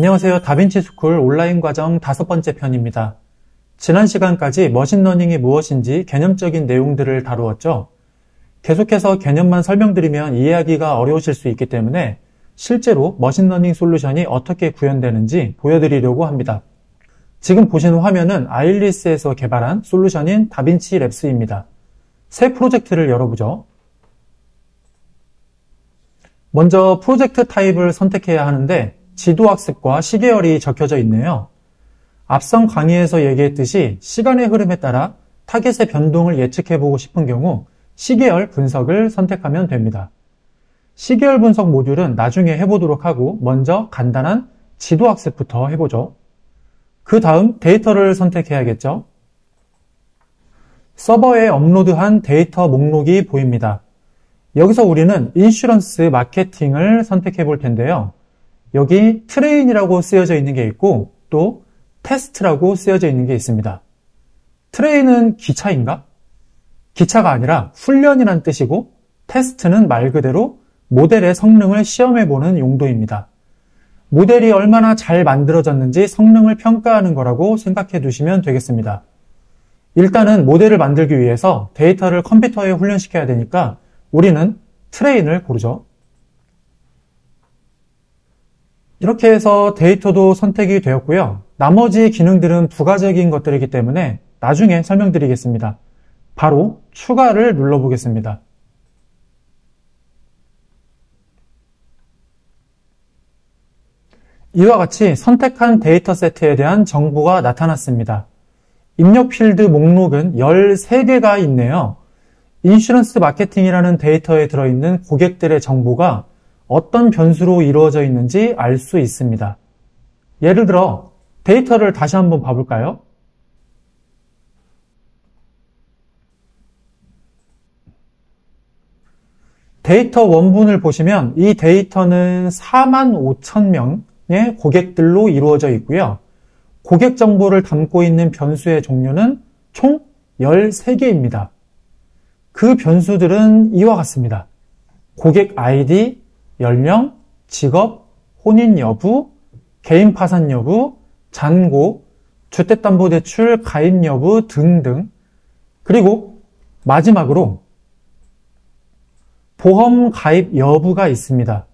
안녕하세요. 다빈치 스쿨 온라인 과정 5번째 편입니다. 지난 시간까지 머신러닝이 무엇인지 개념적인 내용들을 다루었죠. 계속해서 개념만 설명드리면 이해하기가 어려우실 수 있기 때문에 실제로 머신러닝 솔루션이 어떻게 구현되는지 보여드리려고 합니다. 지금 보시는 화면은 아일리스에서 개발한 솔루션인 다빈치 랩스입니다. 새 프로젝트를 열어보죠. 먼저 프로젝트 타입을 선택해야 하는데 지도학습과 시계열이 적혀져 있네요. 앞선 강의에서 얘기했듯이 시간의 흐름에 따라 타겟의 변동을 예측해보고 싶은 경우 시계열 분석을 선택하면 됩니다. 시계열 분석 모듈은 나중에 해보도록 하고 먼저 간단한 지도학습부터 해보죠. 그 다음 데이터를 선택해야겠죠. 서버에 업로드한 데이터 목록이 보입니다. 여기서 우리는 인슈런스 마케팅을 선택해 볼 텐데요. 여기 트레인이라고 쓰여져 있는 게 있고 또 테스트라고 쓰여져 있는 게 있습니다. 트레인은 기차인가? 기차가 아니라 훈련이란 뜻이고 테스트는 말 그대로 모델의 성능을 시험해보는 용도입니다. 모델이 얼마나 잘 만들어졌는지 성능을 평가하는 거라고 생각해 두시면 되겠습니다. 일단은 모델을 만들기 위해서 데이터를 컴퓨터에 훈련시켜야 되니까 우리는 트레인을 고르죠. 이렇게 해서 데이터도 선택이 되었고요. 나머지 기능들은 부가적인 것들이기 때문에 나중에 설명드리겠습니다. 바로 추가를 눌러보겠습니다. 이와 같이 선택한 데이터 세트에 대한 정보가 나타났습니다. 입력 필드 목록은 13개가 있네요. 인슈런스 마케팅이라는 데이터에 들어있는 고객들의 정보가 어떤 변수로 이루어져 있는지 알 수 있습니다. 예를 들어 데이터를 다시 한번 봐볼까요? 데이터 원본을 보시면 이 데이터는 45,000명의 고객들로 이루어져 있고요. 고객 정보를 담고 있는 변수의 종류는 총 13개입니다. 그 변수들은 이와 같습니다. 고객 아이디, 연령, 직업, 혼인 여부, 개인 파산 여부, 잔고, 주택담보대출 가입 여부 등등. 그리고 마지막으로 보험 가입 여부가 있습니다.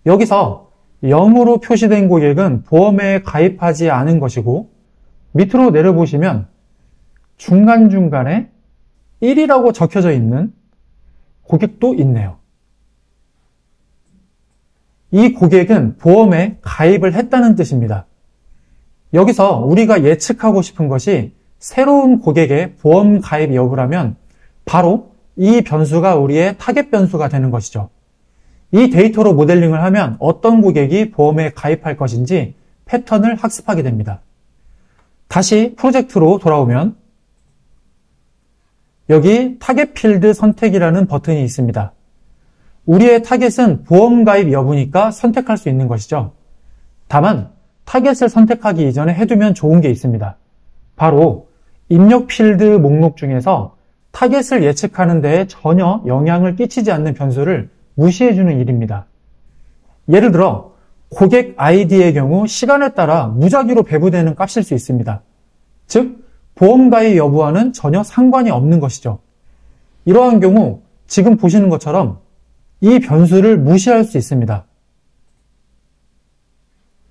여기서 0으로 표시된 고객은 보험에 가입하지 않은 것이고 밑으로 내려보시면 중간중간에 1이라고 적혀져 있는 고객도 있네요. 이 고객은 보험에 가입을 했다는 뜻입니다. 여기서 우리가 예측하고 싶은 것이 새로운 고객의 보험 가입 여부라면 바로 이 변수가 우리의 타겟 변수가 되는 것이죠. 이 데이터로 모델링을 하면 어떤 고객이 보험에 가입할 것인지 패턴을 학습하게 됩니다. 다시 프로젝트로 돌아오면 여기 타겟 필드 선택이라는 버튼이 있습니다. 우리의 타겟은 보험 가입 여부니까 선택할 수 있는 것이죠. 다만 타겟을 선택하기 이전에 해두면 좋은 게 있습니다. 바로 입력 필드 목록 중에서 타겟을 예측하는 데에 전혀 영향을 끼치지 않는 변수를 무시해주는 일입니다. 예를 들어 고객 아이디의 경우 시간에 따라 무작위로 배부되는 값일 수 있습니다. 즉 보험 가입 여부와는 전혀 상관이 없는 것이죠. 이러한 경우 지금 보시는 것처럼 이 변수를 무시할 수 있습니다.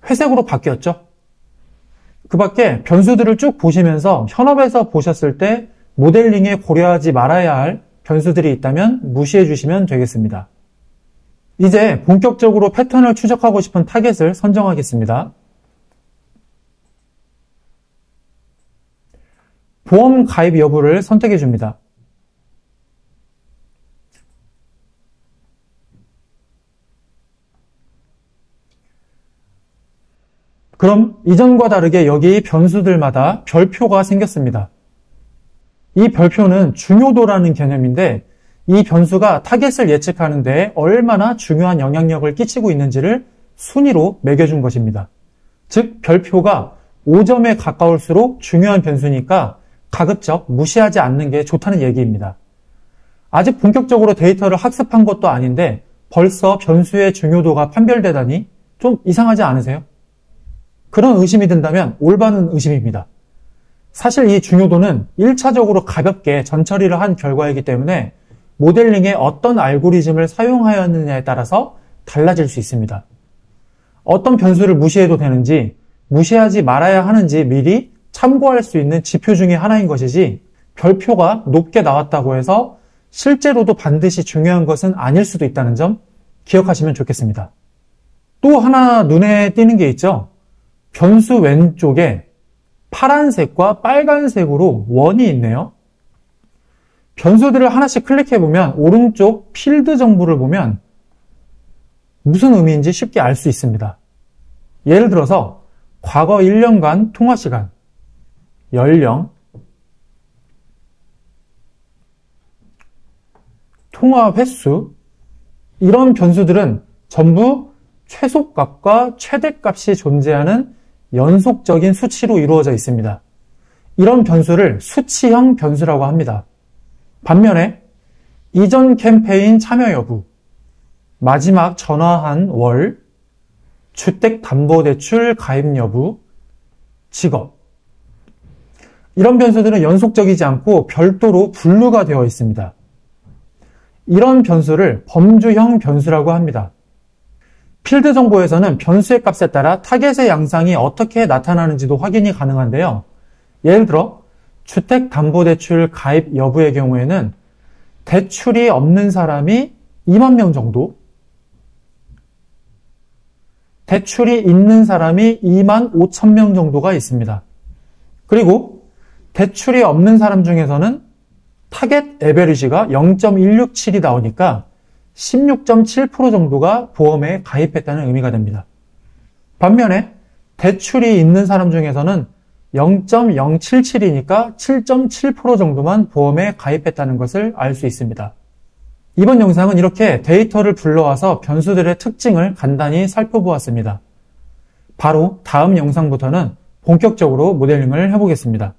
회색으로 바뀌었죠? 그 밖에 변수들을 쭉 보시면서 현업에서 보셨을 때 모델링에 고려하지 말아야 할 변수들이 있다면 무시해 주시면 되겠습니다. 이제 본격적으로 패턴을 추적하고 싶은 타겟을 선정하겠습니다. 보험 가입 여부를 선택해 줍니다. 그럼 이전과 다르게 여기 변수들마다 별표가 생겼습니다. 이 별표는 중요도라는 개념인데 이 변수가 타겟을 예측하는 데 얼마나 중요한 영향력을 끼치고 있는지를 순위로 매겨준 것입니다. 즉 별표가 5점에 가까울수록 중요한 변수니까 가급적 무시하지 않는 게 좋다는 얘기입니다. 아직 본격적으로 데이터를 학습한 것도 아닌데 벌써 변수의 중요도가 판별되다니 좀 이상하지 않으세요? 그런 의심이 든다면 올바른 의심입니다. 사실 이 중요도는 1차적으로 가볍게 전처리를 한 결과이기 때문에 모델링에 어떤 알고리즘을 사용하였느냐에 따라서 달라질 수 있습니다. 어떤 변수를 무시해도 되는지 무시하지 말아야 하는지 미리 참고할 수 있는 지표 중에 하나인 것이지 별표가 높게 나왔다고 해서 실제로도 반드시 중요한 것은 아닐 수도 있다는 점 기억하시면 좋겠습니다. 또 하나 눈에 띄는 게 있죠. 변수 왼쪽에 파란색과 빨간색으로 원이 있네요. 변수들을 하나씩 클릭해보면 오른쪽 필드 정보를 보면 무슨 의미인지 쉽게 알 수 있습니다. 예를 들어서 과거 1년간 통화시간, 연령, 통화 횟수, 이런 변수들은 전부 최소값과 최대값이 존재하는 연속적인 수치로 이루어져 있습니다. 이런 변수를 수치형 변수라고 합니다. 반면에 이전 캠페인 참여 여부, 마지막 전화한 월, 주택담보대출 가입 여부, 직업, 이런 변수들은 연속적이지 않고 별도로 분류가 되어 있습니다. 이런 변수를 범주형 변수라고 합니다. 필드 정보에서는 변수의 값에 따라 타겟의 양상이 어떻게 나타나는지도 확인이 가능한데요. 예를 들어 주택담보대출 가입 여부의 경우에는 대출이 없는 사람이 2만 명 정도, 대출이 있는 사람이 2만 5천 명 정도가 있습니다. 그리고 대출이 없는 사람 중에서는 타겟 에베리지가 0.167이 나오니까 16.7% 정도가 보험에 가입했다는 의미가 됩니다. 반면에 대출이 있는 사람 중에서는 0.077이니까 7.7% 정도만 보험에 가입했다는 것을 알 수 있습니다. 이번 영상은 이렇게 데이터를 불러와서 변수들의 특징을 간단히 살펴보았습니다. 바로 다음 영상부터는 본격적으로 모델링을 해보겠습니다.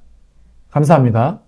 감사합니다.